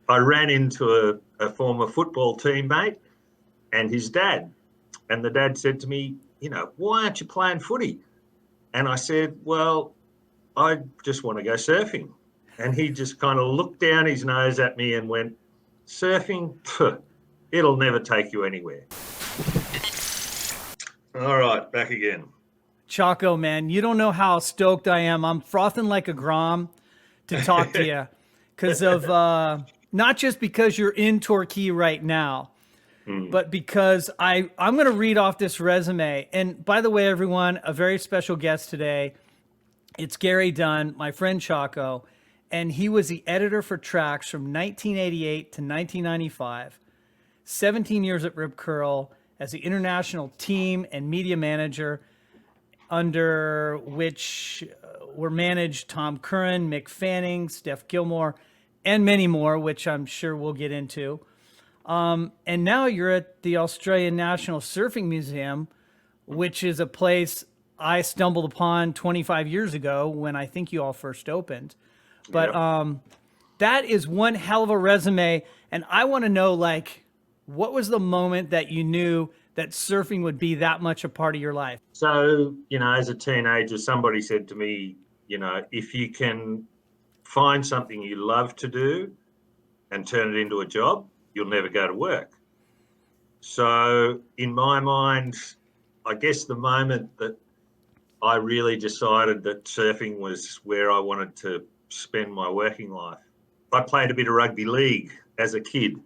I ran into a former football teammate and his dad. And the dad said to me, why aren't you playing footy? And I said, well, I just want to go surfing. And he just kind of looked down his nose at me and went, surfing? Pff, it'll never take you anywhere. All right, back again. Choco, man, you don't know how stoked I am. I'm frothing like a grom to talk to you because of not just because you're in Torquay right now, but because I'm going to read off this resume. And by the way, everyone, a very special guest today. It's Gary Dunne, my friend Choco, and he was the editor for Tracks from 1988 to 1995, 17 years at Rip Curl as the international team and media manager, under which were managed Tom Curran, Mick Fanning, Steph Gilmore, and many more, which I'm sure we'll get into. And now you're at the Australian National Surfing Museum, which is a place I stumbled upon 25 years ago when I think you all first opened. But yep. That is one hell of a resume. And I want to know, what was the moment that you knew that surfing would be that much a part of your life? So, as a teenager, somebody said to me, if you can find something you love to do and turn it into a job, you'll never go to work. So in my mind, I guess the moment that I really decided that surfing was where I wanted to spend my working life. I played a bit of rugby league as a kid,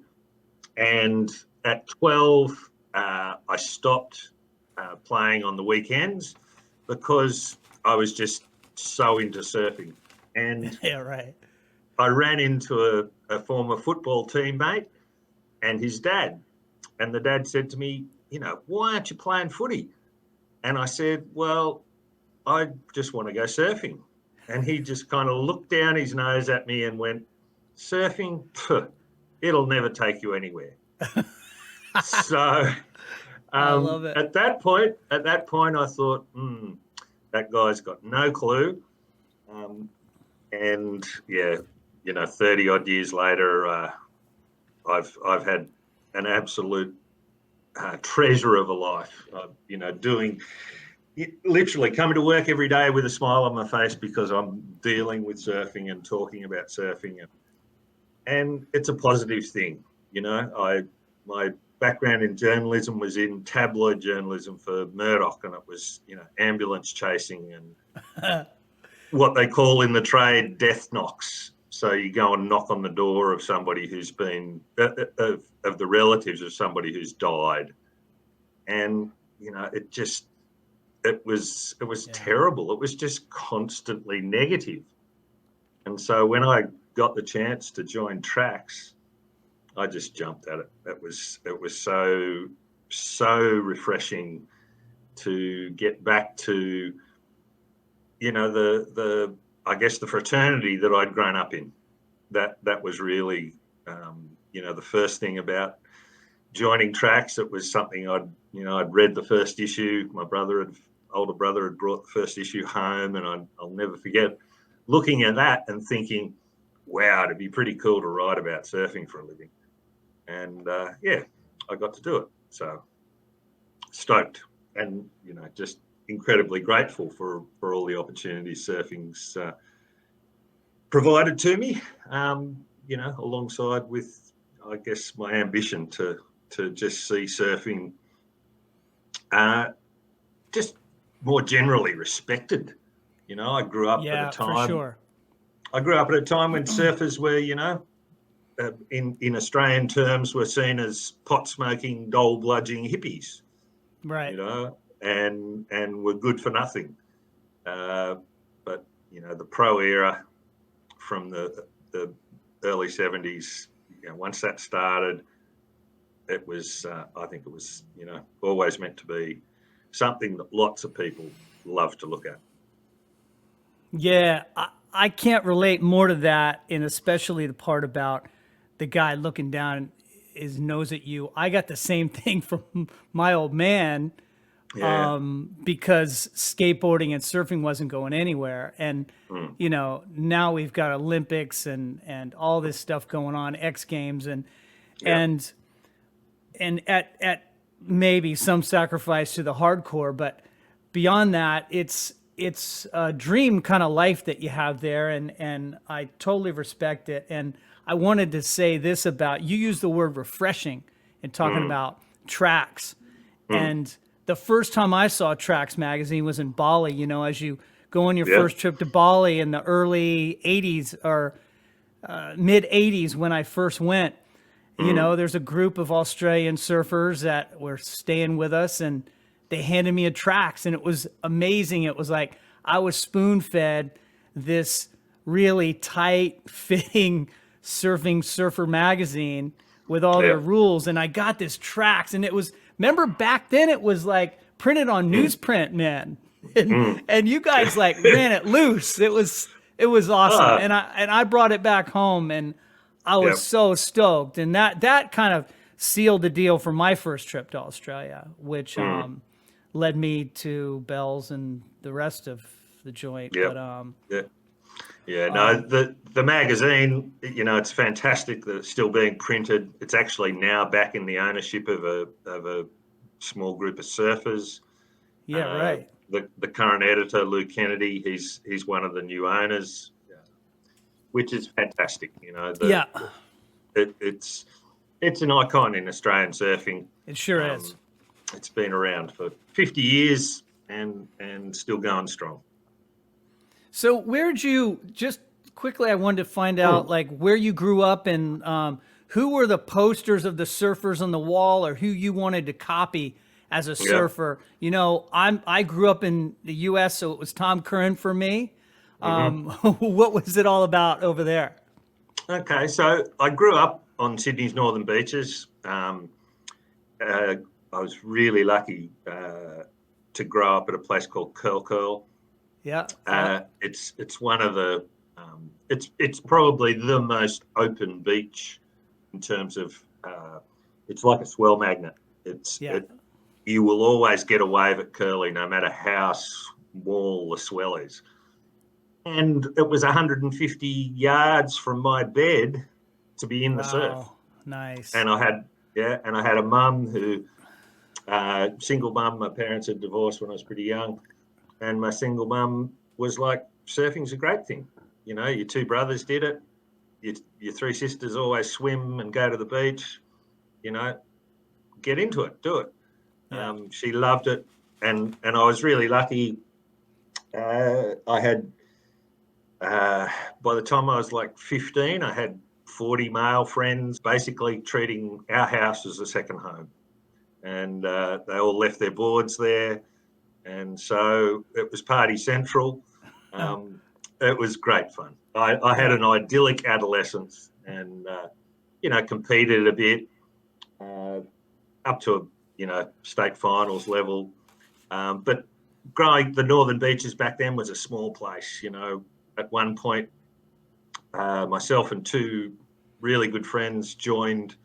and at 12, I stopped playing on the weekends because I was just so into surfing. And yeah, right. I ran into a former football teammate and his dad, and the dad said to me, why aren't you playing footy? And I said, well, I just want to go surfing. And he just kind of looked down his nose at me and went, surfing? Pff, it'll never take you anywhere. So I love it. At that point, I thought, that guy's got no clue. And yeah, 30 odd years later, I've had an absolute treasure of a life, doing literally coming to work every day with a smile on my face because I'm dealing with surfing and talking about surfing, and it's a positive thing. My background in journalism was in tabloid journalism for Murdoch, and it was ambulance chasing and what they call in the trade death knocks. So you go and knock on the door of somebody who's been of the relatives of somebody who's died, and it was terrible. It was just constantly negative. And so when I got the chance to join Tracks, I just jumped at it. It was so refreshing to get back to, the fraternity that I'd grown up in. That was really, the first thing about joining Tracks. It was something I'd read the first issue. My older brother had brought the first issue home, and I'll never forget looking at that and thinking, wow, it'd be pretty cool to write about surfing for a living. And I got to do it. So stoked, and just incredibly grateful for all the opportunities surfing's provided to me. Alongside with, I guess, my ambition to just see surfing just more generally respected. I grew up at a time. For sure. I grew up at a time when surfers were, in Australian terms, were seen as pot-smoking, dole-bludging hippies. Right. And were good for nothing. But the pro era from the early 70s, once that started, it was, I think it was, always meant to be something that lots of people love to look at. Yeah, I can't relate more to that, and especially the part about the guy looking down his nose at you. I got the same thing from my old man Yeah. because skateboarding and surfing wasn't going anywhere. And, Mm. now we've got Olympics and all this stuff going on, X Games Yeah. and, at maybe some sacrifice to the hardcore, but beyond that, it's a dream kind of life that you have there, and I totally respect it. And I wanted to say this about you use the word refreshing in talking Mm. about tracks. Mm. And the first time I saw Tracks magazine was in Bali. As you go on your Yeah. first trip to Bali in the early 80s or mid 80s when I first went, there's a group of Australian surfers that were staying with us, and they handed me a Tracks, and it was amazing. It was like I was spoon fed this really tight fitting surfer magazine with all Yeah. their rules, and I got this Tracks, and it was, remember back then it was like printed on Mm. newsprint, man. and Mm. and you guys like ran it loose. It was awesome. Ah. And I brought it back home, and I Yeah. was so stoked. And that kind of sealed the deal for my first trip to Australia, which Mm. led me to Bell's and the rest of the joint. Yeah. But Yeah. Yeah, no, um, the magazine, it's fantastic that it's still being printed. It's actually now back in the ownership of a small group of surfers. yeah, right. The current editor, Lou Kennedy, he's one of the new owners, which is fantastic. Yeah, It's an icon in Australian surfing. it sure is. It's been around for 50 years and still going strong. So where'd you, just quickly, I wanted to find out like where you grew up, and who were the posters of the surfers on the wall, or who you wanted to copy as a surfer. I grew up in the US, so it was Tom Curran for me. What was it all about over there? Okay, so I grew up on Sydney's northern beaches. I was really lucky to grow up at a place called Curl. Yeah. It's one of the it's probably the most open beach in terms of it's like a swell magnet. You will always get a wave at Curly, no matter how small the swell is. And it was 150 yards from my bed to be in the surf. Nice. And I had a mum who single mum. My parents had divorced when I was pretty young, and my single mum was like, surfing's a great thing. Your two brothers did it. Your three sisters always swim and go to the beach. Get into it, do it. Yeah. She loved it, and I was really lucky. I had by the time I was like 15, I had 40 male friends, basically treating our house as a second home, and they all left their boards there, and so it was party central. It was great fun. I had an idyllic adolescence, and competed a bit up to state finals level. But growing the northern beaches back then was a small place. At one point, myself and two really good friends joined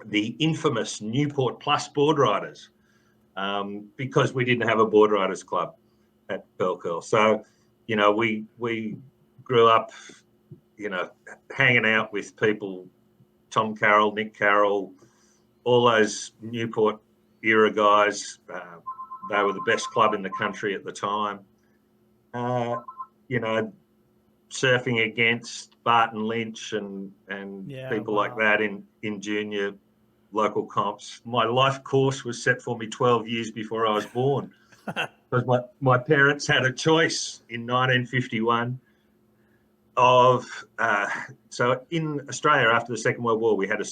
the infamous Newport Plus board riders because we didn't have a board riders club at Curl. So, we grew up, hanging out with people, Tom Carroll, Nick Carroll, all those Newport era guys. They were the best club in the country at the time. Surfing against Barton Lynch and people like that in junior local comps. My life course was set for me 12 years before I was born, because my parents had a choice in 1951 of so in Australia after the Second World War, we had a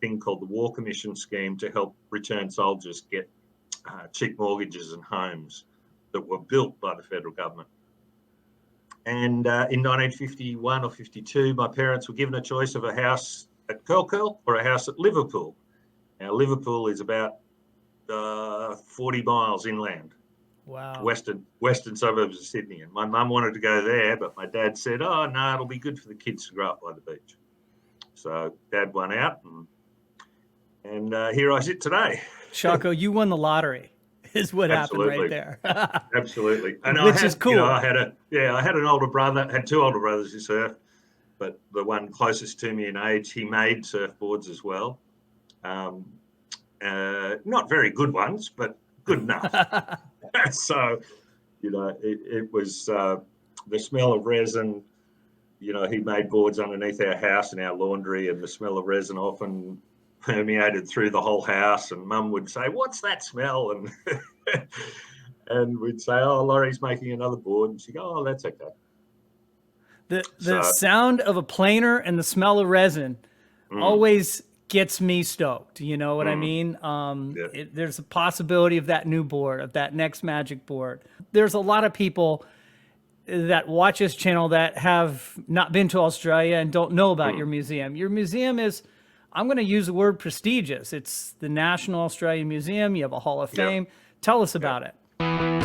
thing called the War Commission scheme to help returned soldiers get cheap mortgages and homes that were built by the federal government. And in 1951 or 52, my parents were given a choice of a house at Curl or a house at Liverpool. Now, Liverpool is about 40 miles inland. Wow. Western suburbs of Sydney. And my mum wanted to go there, but my dad said, oh, no, it'll be good for the kids to grow up by the beach. So Dad won out, and here I sit today. Choco, you won the lottery. is what happened right Absolutely. there. Absolutely. And Which is cool. I had an older brother, had two older brothers who surfed, but the one closest to me in age, he made surfboards as well. Not very good ones, but good enough. So, it was the smell of resin. He made boards underneath our house in our laundry, and the smell of resin often permeated through the whole house. And Mum would say, "What's that smell?" And and we'd say, "Oh, Laurie's making another board." And she'd go, "Oh, that's okay." The sound of a planer and the smell of resin always gets me stoked. You know what I mean? There's a possibility of that new board, of that next magic board. There's a lot of people that watch this channel that have not been to Australia and don't know about your museum. Your museum is, I'm going to use the word prestigious. It's the National Australian Museum. You have a Hall of Fame. Tell us about it.